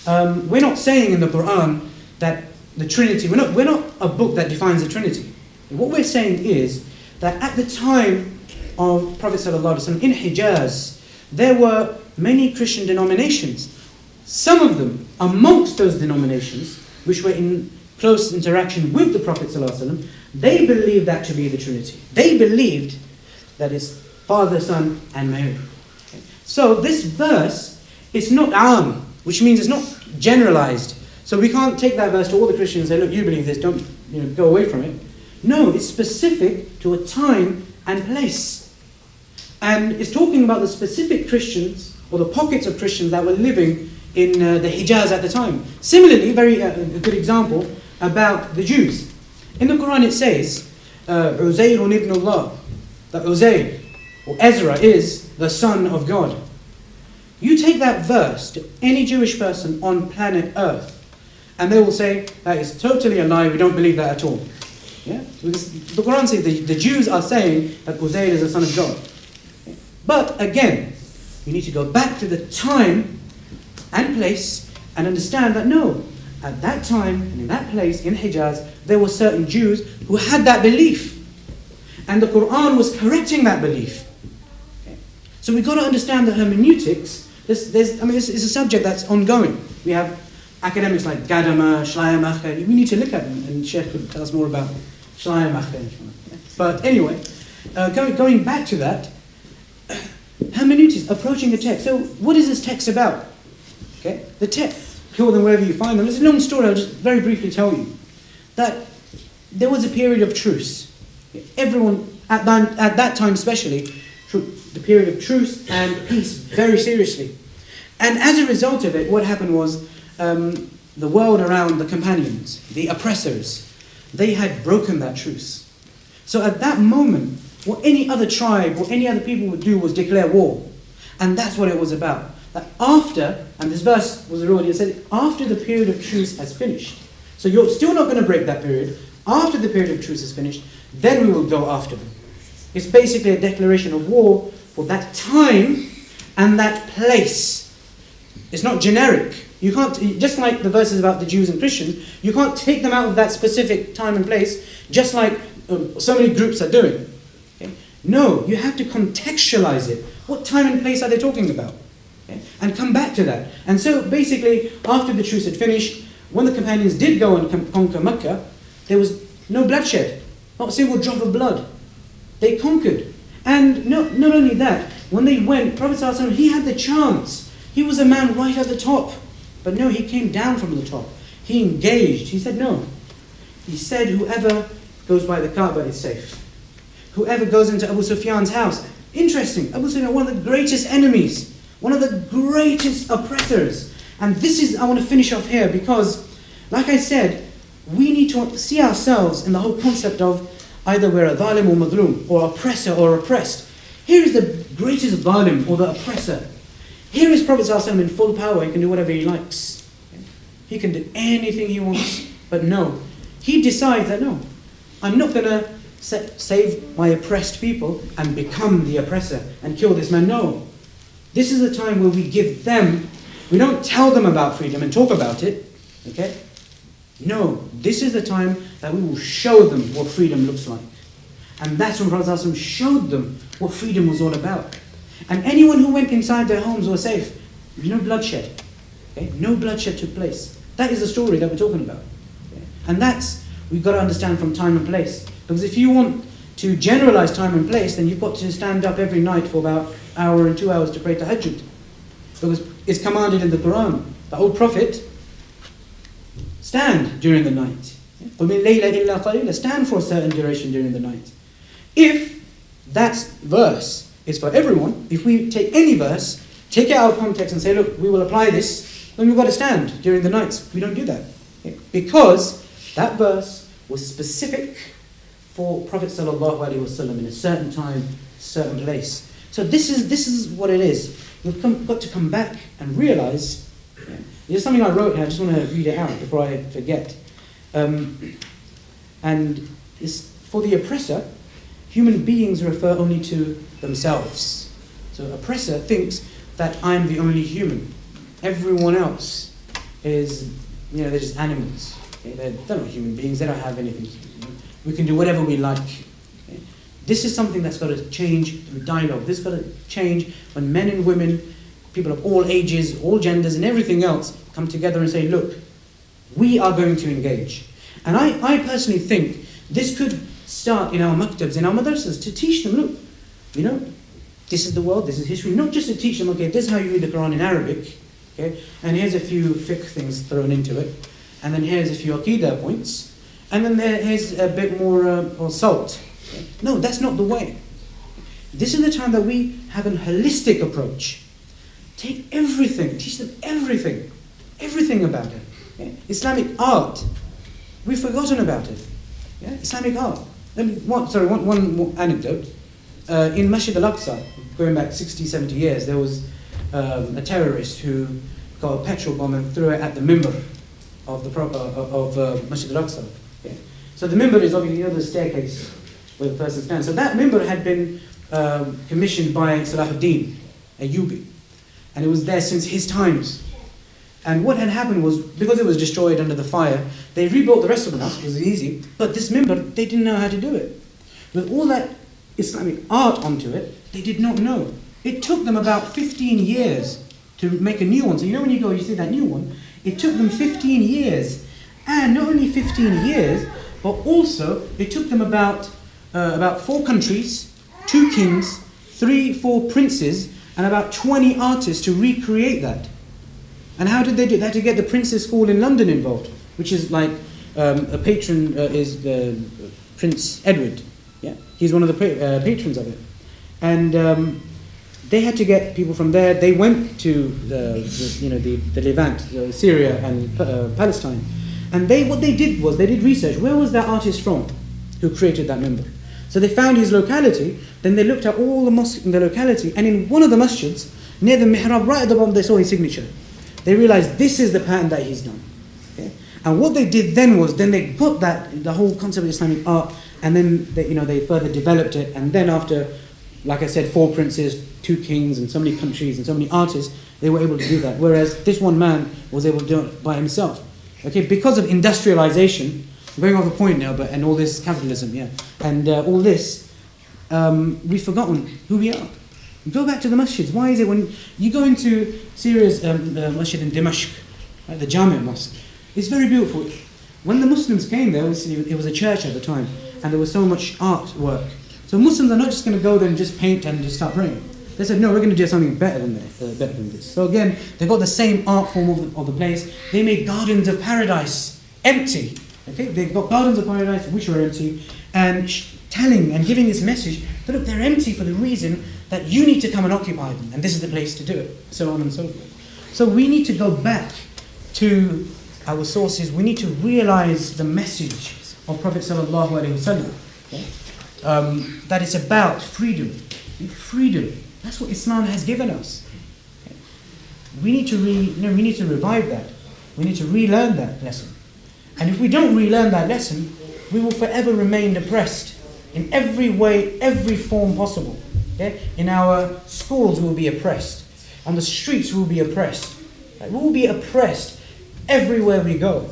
we're not saying in the Quran that the Trinity, we're not a book that defines the Trinity. What we're saying is that at the time of Prophet ﷺ in Hijaz, there were many Christian denominations some of them amongst those denominations, which were in close interaction with the Prophet ﷺ, they believed that to be the Trinity. They believed that it's Father, Son, and Mary. Okay. So this verse is not am, which means it's not generalized. So we can't take that verse to all the Christians and say, look, you believe this, don't go away from it. No, it's specific to a time and place. And it's talking about the specific Christians, or the pockets of Christians that were living in the Hijaz at the time. Similarly, a good example about the Jews. In the Quran it says, Uzayrun ibn Allah, that Uzayr, or Ezra, is the son of God. You take that verse to any Jewish person on planet Earth, and they will say, that is totally a lie, we don't believe that at all. Yeah? Because the Quran says the Jews are saying that Uzayr is the son of God. But again, you need to go back to the time and place and understand that no, at that time and in that place, in Hijaz, there were certain Jews who had that belief. And the Quran was correcting that belief. Okay. So we've got to understand the hermeneutics. It's a subject that's ongoing. We have academics like Gadama, Schleiermacher. We need to look at them, and Shaykh could tell us more about Schleiermacher. But anyway, going back to that, hermeneutics, approaching the text. So what is this text about? Okay, the text, kill them wherever you find them. It's a long story, I'll just very briefly tell you. That there was a period of truce. Everyone, at that time especially, took the period of truce and peace very seriously. And as a result of it, what happened was the world around the companions, the oppressors, they had broken that truce. So at that moment, what any other tribe or any other people would do was declare war. And that's what it was about. That after, and this verse was already said, after the period of truce has finished. So you're still not going to break that period. After the period of truce is finished, then we will go after them. It's basically a declaration of war for that time and that place. It's not generic. You can't, just like the verses about the Jews and Christians, you can't take them out of that specific time and place, just like so many groups are doing. Okay? No, you have to contextualize it. What time and place are they talking about? Okay? And come back to that. And so basically, after the truce had finished, when the companions did go and conquer Mecca, there was no bloodshed, not a single drop of blood. They conquered. And not only that, when they went, Prophet ﷺ, he had the chance. He was a man right at the top. But no, he came down from the top. He engaged. He said no. He said whoever goes by the Kaaba is safe. Whoever goes into Abu Sufyan's house. Interesting. Abu Sufyan, one of the greatest enemies. One of the greatest oppressors. And this is, I want to finish off here because, like I said, we need to see ourselves in the whole concept of either we're a dhalim or madlum, or oppressor or oppressed. Here is the greatest dhalim or the oppressor. Here is Prophet ﷺ in full power. He can do whatever he likes. He can do anything he wants. But no, he decides that no, I'm not going to save my oppressed people and become the oppressor and kill this man. No, this is a time where we give them, we don't tell them about freedom and talk about it. Okay? No, this is the time that we will show them what freedom looks like. And that's when Prophet ﷺ showed them what freedom was all about. And anyone who went inside their homes was safe. No bloodshed. Okay? No bloodshed took place. That is the story that we're talking about. Okay? And that's, we've got to understand from time and place. Because if you want to generalize time and place, then you've got to stand up every night for about an hour and 2 hours to pray tahajjud. Because it's commanded in the Quran. The old Prophet, stand during the night. Stand for a certain duration during the night. If that verse is for everyone, if we take any verse, take it out of context and say, look, we will apply this, then we've got to stand during the nights. We don't do that. Okay? Because that verse was specific for Prophet ﷺ in a certain time, certain place. So this is what it is. We've got to come back and realize, there's something I wrote here, I just want to read it out before I forget. And it's for the oppressor, human beings refer only to themselves. So oppressor thinks that I'm the only human. Everyone else is, they're just animals. Okay? They're not human beings, they don't have anything. We can do whatever we like. Okay? This is something that's got to change through dialogue. This has got to change when men and women people of all ages, all genders and everything else come together and say, look, we are going to engage. And I personally think this could start in our maktabs, in our madrasas, to teach them, look, this is the world, this is history. Not just to teach them, okay, this is how you read the Quran in Arabic, okay, and here's a few fiqh things thrown into it, and then here's a few aqidah points, and then here's a bit more salt. Okay? No, that's not the way. This is the time that we have a holistic approach. Take everything, teach them everything about it. Okay? Islamic art, we've forgotten about it. Yeah? Islamic art. One more anecdote. In Masjid al-Aqsa, going back 60, 70 years, there was a terrorist who got a petrol bomb and threw it at the mimbar of Masjid al-Aqsa. Okay? So the mimbar is obviously the staircase where the person stands. So that mimbar had been commissioned by Salahuddin Ayyubi, and it was there since his times. And what had happened was, because it was destroyed under the fire, they rebuilt the rest of the mosque. It was easy, but this mimbar, they didn't know how to do it. With all that Islamic art onto it, they did not know. It took them about 15 years to make a new one. So when you go, you see that new one, it took them 15 years. And not only 15 years, but also it took them about 4 countries, 2 kings, 3-4 princes, and about 20 artists to recreate that. And how did they do it? They had to get the Prince's School in London involved, which is like a patron is Prince Edward. Yeah, he's one of the patrons of it. And they had to get people from there. They went to the Levant, Syria and Palestine. And what they did was they did research. Where was that artist from who created that mimbar? So they found his locality. Then they looked at all the mosques in the locality. And in one of the masjids, near the mihrab, right at the bottom, they saw his signature. They realized this is the pattern that he's done. Okay? And what they did then was, they put the whole concept of Islamic art, and then they further developed it. And then after, like I said, 4 princes, 2 kings, and so many countries, and so many artists, they were able to do that. Whereas this one man was able to do it by himself. Okay, because of industrialization, I'm going off the point now, and all this capitalism, and all this, we've forgotten who we are. Go back to the masjids. Why is it when you go into Syria's masjid in Dimashq, right, the Jami' mosque, it's very beautiful. When the Muslims came there, it was a church at the time, and there was so much artwork. So Muslims are not just going to go there and just paint and just start praying. They said, no, we're going to do something better than this. So again, they got the same art form of the place. They made gardens of paradise empty. Okay, they got gardens of paradise which were empty, and telling and giving this message that look, they're empty for the reason that you need to come and occupy them, and this is the place to do it, so on and so forth. So we need to go back to our sources. We need to realize the message of Prophet sallallahu alaihi wasallam. Okay? That it's about freedom. Freedom. That's what Islam has given us. Okay? We need to revive that. We need to relearn that lesson. And if we don't relearn that lesson, we will forever remain oppressed in every way, every form possible. Okay? In our schools, we will be oppressed. On the streets, we will be oppressed. We will be oppressed everywhere we go.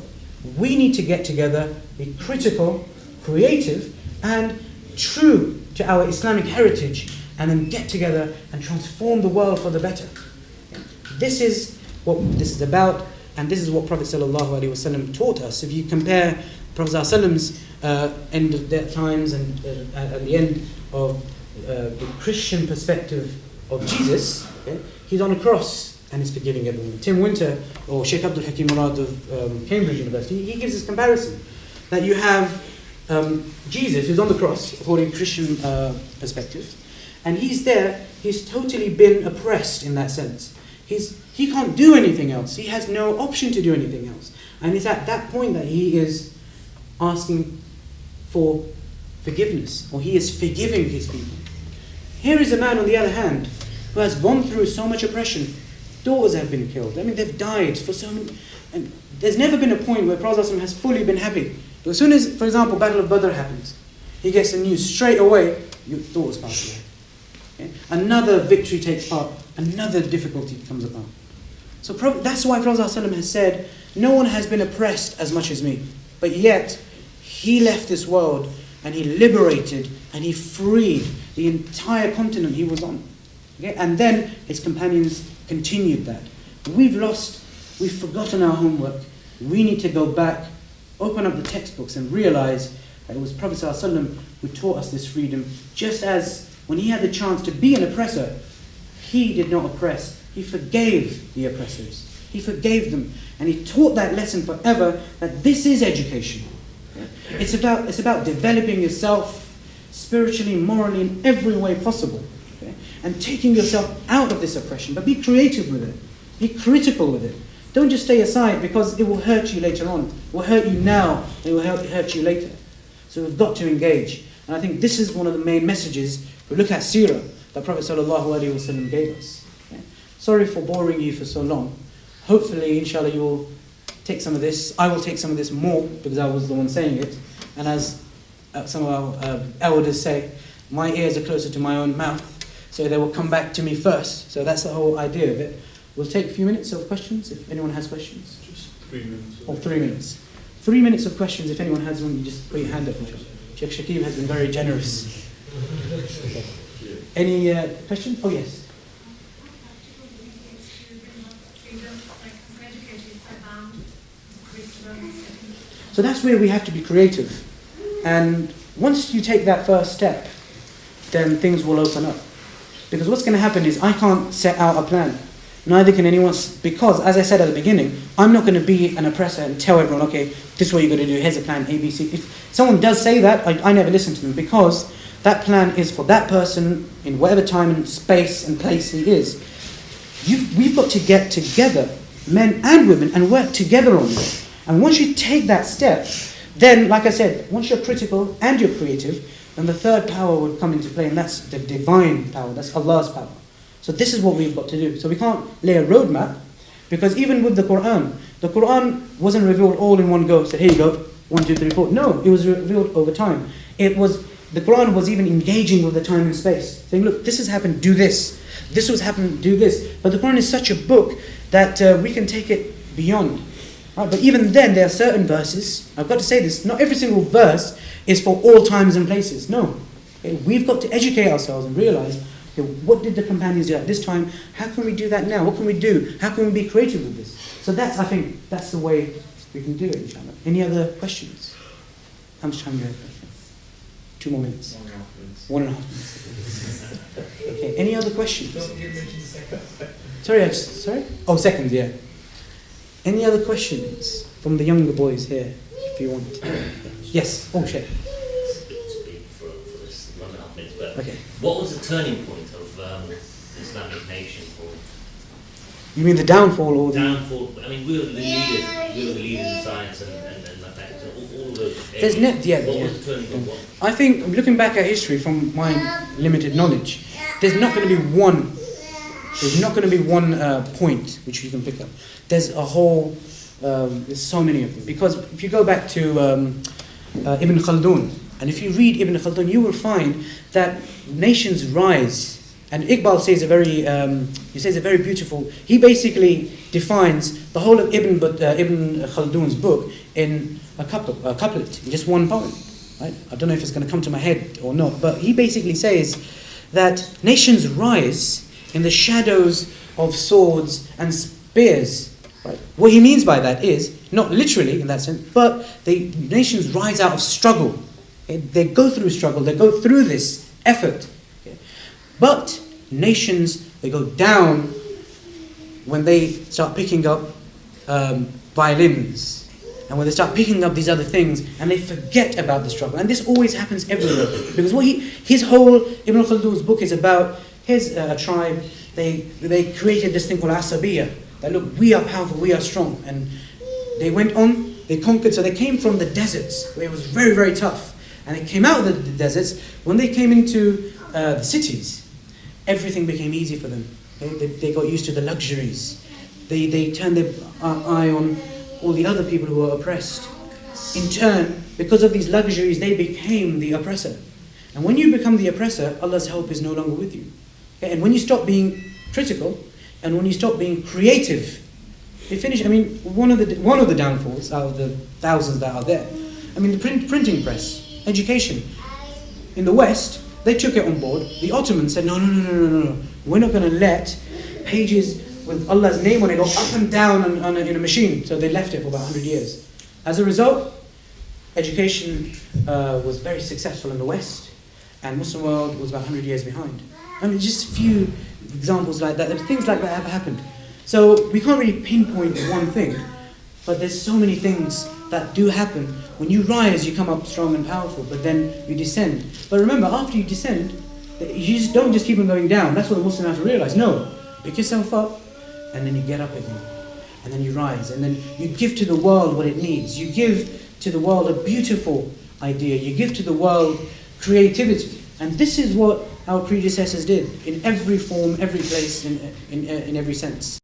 We need to get together, be critical, creative, and true to our Islamic heritage, and then get together and transform the world for the better. This is what this is about, and this is what Prophet ﷺ taught us. If you compare Prophet ﷺ's end of their times and at the end of the Christian perspective of Jesus, okay, he's on a cross and he's forgiving everyone. Tim Winter, or Shaykh Abdul Hakim Murad of Cambridge University, he gives this comparison that you have Jesus who's on the cross according to Christian perspective, and he's there, he's totally been oppressed in that sense. He can't do anything else. He has no option to do anything else. And it's at that point that he is asking for forgiveness, or he is forgiving his people. Here is a man, on the other hand, who has gone through so much oppression. Daughters have been killed. I mean, they've died for so many. And there's never been a point where Prophet ﷺ has fully been happy. But as soon as, for example, Battle of Badr happens, he gets the news straight away, your daughters pass away. Okay? Another victory takes part, another difficulty comes about. So that's why Prophet ﷺ has said, no one has been oppressed as much as me. But yet, he left this world and he liberated and he freed the entire continent he was on. Okay? And then his companions continued that. We've forgotten our homework. We need to go back, open up the textbooks and realize that it was Prophet ﷺ who taught us this freedom, just as when he had the chance to be an oppressor, he did not oppress. He forgave the oppressors. He forgave them. And he taught that lesson forever, that this is education. It's about developing yourself spiritually, morally, in every way possible. And taking yourself out of this oppression. But be creative with it. Be critical with it. Don't just stay aside, because it will hurt you later on. It will hurt you now, and it will hurt you later. So we've got to engage. And I think this is one of the main messages, if we look at Seerah, that Prophet ﷺ gave us. Okay? Sorry for boring you for so long. Hopefully, inshallah, you will take some of this. I will take some of this more, because I was the one saying it. And as some of our elders say, my ears are closer to my own mouth, so they will come back to me first. So that's the whole idea of it. We'll take a few minutes of questions, if anyone has questions. Just 3 minutes. Or 3 minutes. 3 minutes of questions, if anyone has one, you just put your hand up. Shaykh Shakib has been very generous. Okay. Any questions? Oh, yes. So that's where we have to be creative. And once you take that first step, then things will open up. Because what's going to happen is I can't set out a plan. Neither can anyone, because as I said at the beginning, I'm not going to be an oppressor and tell everyone, okay, this is what you're going to do, here's a plan, A, B, C. If someone does say that, I never listen to them, because that plan is for that person in whatever time and space and place he is. We've got to get together, men and women, and work together on this. And once you take that step, then, like I said, once you're critical and you're creative, then the third power will come into play, and that's the divine power, that's Allah's power. So this is what we've got to do. So we can't lay a roadmap, because even with the Quran wasn't revealed all in one go. So here you go, 1, 2, 3, 4. No, it was revealed over time. The Quran was even engaging with the time and space, saying, look, this has happened, do this. This was happened, do this. But the Quran is such a book that we can take it beyond. Right? But even then, there are certain verses, I've got to say this, not every single verse is for all times and places. No. Okay? We've got to educate ourselves and realize, okay, what did the companions do at this time? How can we do that now? What can we do? How can we be creative with this? So I think that's the way we can do it, inshallah. Any other questions? How much time do you have? 2 more minutes. 1.5 minutes. Okay, any other questions? Sorry? Oh, seconds, yeah. Any other questions from the younger boys here, if you want? Yes. Oh, Shaykh. For this 1.5 minutes, but okay. What was the turning point of the Islamic nation? You mean the downfall or the... Downfall, I mean, we were the leaders in science and mathematics and all of those There's what was the turning point? I think, looking back at history from my limited knowledge, there's not going to be one point which you can pick up. There's a whole, there's so many of them. Because if you go back to Ibn Khaldun, and if you read Ibn Khaldun, you will find that nations rise. And Iqbal says a very beautiful, he basically defines the whole of Ibn Khaldun's book in a couplet, in just one poem. Right? I don't know if it's going to come to my head or not, but he basically says that nations rise in the shadows of swords and spears. Right? What he means by that is, not literally in that sense, but the nations rise out of struggle. Okay? They go through struggle, they go through this effort. Okay? But nations, they go down when they start picking up violins, and when they start picking up these other things, and they forget about the struggle. And this always happens everywhere, because his whole Ibn Khaldun's book is about his tribe. They created this thing called Asabiyya, that look, we are powerful, we are strong, and they went on, they conquered. So they came from the deserts where it was very, very tough, and they came out of the deserts. When they came into the cities, everything became easy for them. They got used to the luxuries. They turned their eye on all the other people who were oppressed. In turn, because of these luxuries, they became the oppressor. And when you become the oppressor, Allah's help is no longer with you. Okay? And when you stop being critical, and when you stop being creative, they finish. I mean, one of the downfalls out of the thousands that are there, I mean, the printing press, education. In the West, they took it on board. The Ottomans said, no. We're not going to let pages with Allah's name on it, or up and down in a machine. So they left it for about 100 years. As a result, education was very successful in the West, and Muslim world was about 100 years behind. I mean, just a few examples like that. Things like that have happened. So we can't really pinpoint one thing, but there's so many things that do happen. When you rise, you come up strong and powerful, but then you descend. But remember, after you descend, you just don't just keep on going down. That's what the Muslim have to realize. No, pick yourself up, and then you get up again. And then you rise, and then you give to the world what it needs. You give to the world a beautiful idea. You give to the world creativity. And this is what our predecessors did in every form, every place, in every sense.